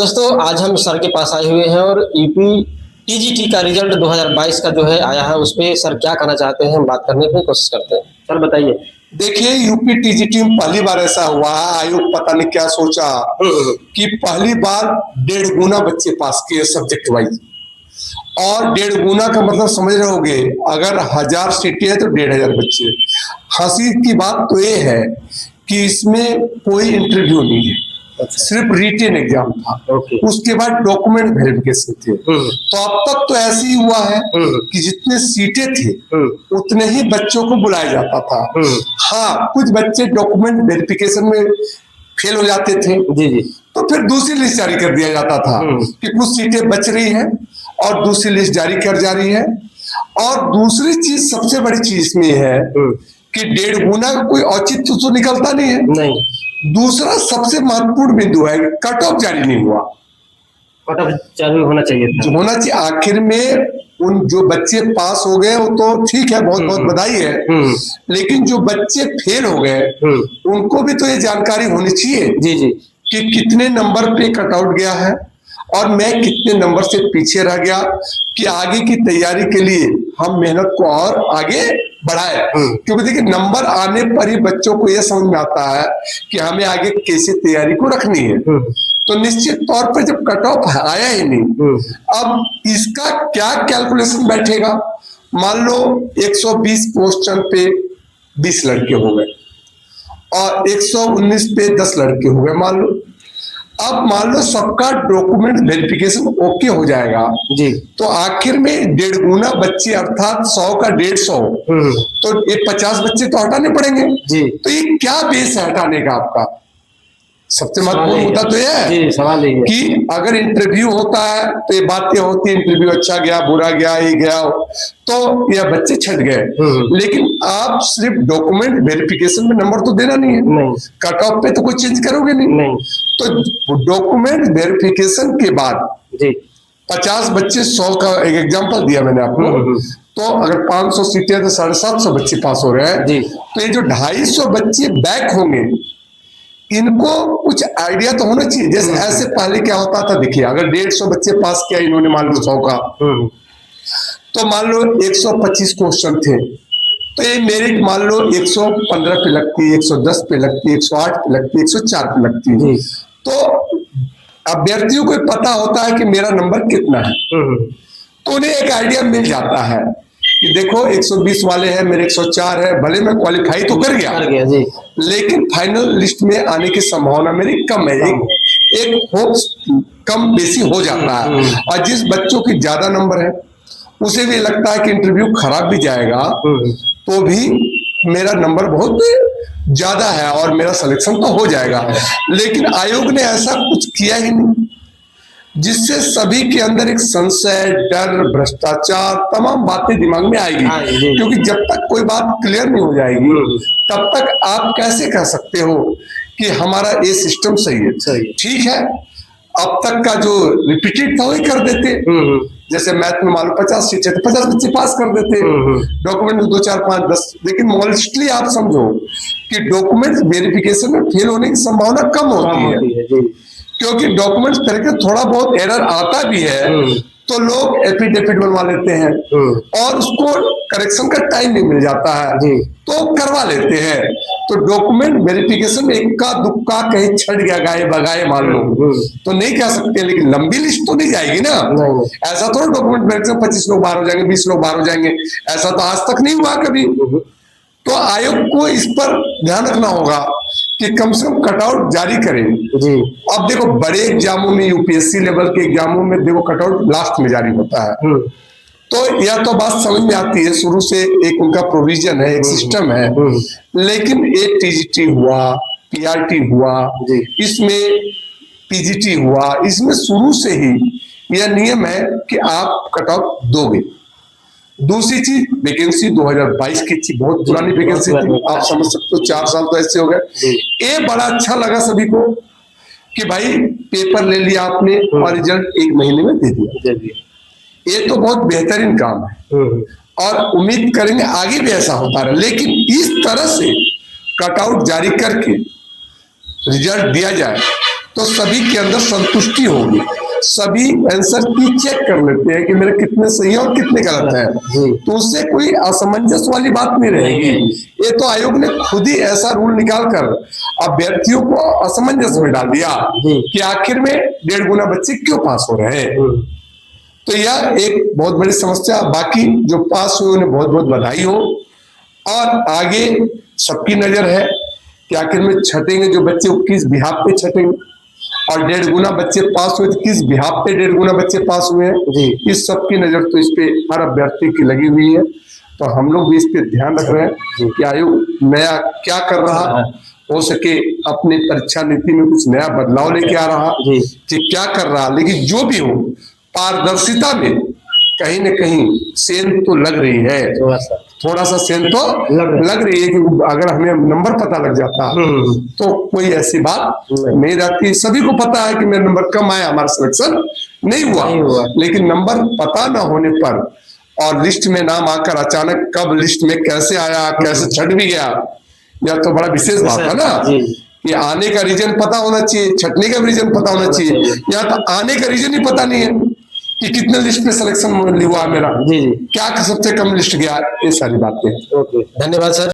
दोस्तों आज हम सर के पास आए हुए हैं और यूपी टीजीटी का रिजल्ट 2022 का जो है आया है, उस पे सर क्या कहना चाहते हैं हम बात करने की कोशिश करते हैं। सर बताइए। देखिए, यूपी टीजीटी में पहली बार ऐसा हुआ है, आयोग पता नहीं क्या सोचा कि पहली बार 1.5 गुना बच्चे पास किए सब्जेक्ट वाइज। और 1.5 गुना का मतलब समझ रहे होगे, अगर 1000 सीटें है तो 1500 बच्चे। हंसी की बात तो ये है कि इसमें कोई इंटरव्यू नहीं है, सिर्फ रिटेन एग्जाम था। उसके बाद डॉक्यूमेंट वेरिफिकेशन थे। तो अब तक तो ऐसे ही हुआ है कि जितने सीटें थे उतने ही बच्चों को बुलाया जाता था। हाँ, कुछ बच्चे डॉक्यूमेंट वेरिफिकेशन में फेल हो जाते थे जी। तो फिर दूसरी लिस्ट जारी कर दिया जाता था कि कुछ सीटें बच रही हैं और दूसरी लिस्ट जारी कर जा रही है। और दूसरी चीज, सबसे बड़ी चीज इसमें है कि 1.5 गुना का कोई औचित्य तो निकलता नहीं है। नहीं। दूसरा सबसे महत्वपूर्ण बिंदु है, कट ऑफ जारी नहीं हुआ। कट ऑफ जारी होना चाहिए था। होना चाहिए। आखिर में उन जो बच्चे पास हो गए वो तो ठीक है, बहुत बहुत बधाई है। लेकिन जो बच्चे फेल हो गए उनको भी तो ये जानकारी होनी चाहिए जी कि कितने नंबर पे कट आउट गया है और मैं कितने नंबर से पीछे रह गया, कि आगे की तैयारी के लिए हम मेहनत को और आगे बढ़ाए। क्योंकि देखिए, नंबर आने पर ही बच्चों को यह समझ में आता है कि हमें आगे कैसे तैयारी को रखनी है। तो निश्चित तौर पर जब कट ऑफ आया ही नहीं, अब इसका क्या कैलकुलेशन बैठेगा। मान लो 120 क्वेश्चन पे 20 लड़के हो गए और 119 पे 10 लड़के हो गए मान लो। अब मान लो सबका डॉक्यूमेंट वेरिफिकेशन ओके हो जाएगा जी, तो आखिर में 1.5 गुना बच्चे अर्थात 100 का 150, तो ये 50 बच्चे तो हटाने पड़ेंगे जी। तो ये क्या बेस है हटाने का आपका? सबसे महत्वपूर्ण मुद्दा तो यह है सवाल कि अगर इंटरव्यू होता है तो ये बातें होती है, इंटरव्यू अच्छा गया, बुरा गया, ये गया, तो यह बच्चे छट गए। लेकिन आप सिर्फ डॉक्यूमेंट वेरिफिकेशन में नंबर तो देना नहीं है, कट ऑफ पे तो कोई चेंज करोगे नहीं। तो डॉक्यूमेंट वेरिफिकेशन के बाद 50 बच्चे 100 का एक एग्जांपल दिया मैंने आपको, तो अगर 500 सीटें तो 750 बच्चे पास हो रहे हैं। तो ये जो 250 बच्चे बैक होंगे, इनको कुछ आइडिया तो होना चाहिए। जैसे ऐसे पहले क्या होता था, देखिए अगर 150 बच्चे पास किया इन्होंने, मान लो 100 का, तो मान लो 125 क्वेश्चन थे, तो ये मेरिट मान लो 115 पे लगती, 110 पे लगती, 108 पे लगती, 104 पे लगती। तो अभ्यर्थियों को पता होता है कि मेरा नंबर कितना है, तो उन्हें एक आइडिया मिल जाता है कि देखो 120 वाले हैं, मेरे 104 है, भले मैं क्वालिफाई तो कर गया जी, लेकिन फाइनल लिस्ट में आने की संभावना मेरी कम है। एक होप कम बेसी हो जाता है। और जिस बच्चों की ज्यादा नंबर है उसे भी लगता है कि इंटरव्यू खराब भी जाएगा तो भी मेरा नंबर बहुत ज्यादा है और मेरा सिलेक्शन तो हो जाएगा। लेकिन आयोग ने ऐसा कुछ किया ही नहीं, जिससे सभी के अंदर एक संशय, डर, भ्रष्टाचार, तमाम बातें दिमाग में आएगी। क्योंकि जब तक कोई बात क्लियर नहीं हो जाएगी तब तक आप कैसे कह सकते हो कि हमारा ये सिस्टम सही है। ठीक है, अब तक का जो रिपीटेड था वही कर देते। जैसे मैथ में मान लो 50 सीट है तो 50 बच्चे पास कर देते, डॉक्यूमेंट में 2, 4, 5, 10। लेकिन मोस्टली आप समझो कि डॉक्यूमेंट वेरिफिकेशन में फेल होने की संभावना कम होती है, क्योंकि डॉक्यूमेंट्स करके थोड़ा बहुत एरर आता भी है तो लोग एफिडेविट बनवा लेते हैं और उसको करेक्शन का टाइम नहीं मिल जाता है तो करवा लेते हैं। तो डॉक्यूमेंट वेरिफिकेशन में इक्का दुक्का कहीं छट गया, गाये बगाए मान लो तो नहीं कह सकते, लेकिन लंबी लिस्ट तो नहीं जाएगी ना। ऐसा थोड़ा डॉक्यूमेंट वेरिफिकेशन 25 लोग बाहर हो जाएंगे, 20 लोग बाहर हो जाएंगे, ऐसा तो आज तक नहीं हुआ कभी। तो आयोग को इस पर ध्यान रखना होगा कि कम से कम कटआउट जारी करें जी। अब देखो बड़े एग्जामों में, यूपीएससी लेवल के एग्जामों में देखो कटआउट लास्ट में जारी होता है। तो यह तो बात समझ में आती है, शुरू से एक उनका प्रोविजन है, एक सिस्टम है। लेकिन एक टीजीटी हुआ, पीआरटी हुआ, इसमें पीजीटी हुआ, इसमें शुरू से ही यह नियम है कि आप कटआउट दोगे। दूसरी चीज, वैकेंसी 2022 की थी, बहुत पुरानी वैकेंसी थी, आप समझ सकते हो 4 साल तो ऐसे हो गए। ये बड़ा अच्छा लगा सभी को कि भाई पेपर ले लिया आपने और रिजल्ट 1 महीने में दे दिया। ये तो बहुत बेहतरीन काम है और उम्मीद करेंगे आगे भी ऐसा होता रहे। लेकिन इस तरह से कटआउट जारी करके रिजल्ट दिया जाए तो सभी के अंदर संतुष्टि होगी, सभी आंसर की चेक कर लेते हैं कि मेरे कितने सही है और कितने गलत है, तो उससे कोई असमंजस वाली बात नहीं रहेगी। ये तो आयोग ने खुद ही ऐसा रूल निकाल कर अभ्यर्थियों को असमंजस में डाल दिया कि आखिर में 1.5 गुना बच्चे क्यों पास हो रहे हैं। तो यह एक बहुत बड़ी समस्या। बाकी जो पास हुए उन्हें बहुत बहुत बधाई हो, और आगे सबकी नजर है कि आखिर में छटेंगे जो बच्चे वो किस बिहाफ पे छटेंगे, और 1.5 गुना बच्चे पास हुए तो किस बिहाफ पे 1.5 गुना बच्चे पास हुए हैं। इस सब की नजर तो इस पे हर अभ्यर्थी की लगी हुई है। तो हम लोग भी इस पे ध्यान रख रहे हैं कि आयोग नया क्या कर रहा, हो सके अपनी परीक्षा नीति में कुछ नया बदलाव लेके आ रहा कि क्या कर रहा। लेकिन जो भी हो, पारदर्शिता में कहीं न कहीं सेंध तो लग रही है, थोड़ा सा सेंध तो लग रही है कि अगर हमें नंबर पता लग जाता तो कोई ऐसी बात नहीं रहती। सभी को पता है कि मेरा नंबर कम आया, हमारा सिलेक्शन नहीं हुआ। लेकिन नंबर पता ना होने पर और लिस्ट में नाम आकर अचानक कब लिस्ट में कैसे आया, कैसे छट भी गया, यह तो बड़ा विशेष बात है ना। ये आने का रीजन पता होना चाहिए, छटने का रीजन पता होना चाहिए। यहाँ तो आने का रीजन ही पता नहीं है कि कितने लिस्ट में सिलेक्शन हुआ मेरा, क्या सबसे कम लिस्ट गया, ये सारी बातें। धन्यवाद सर।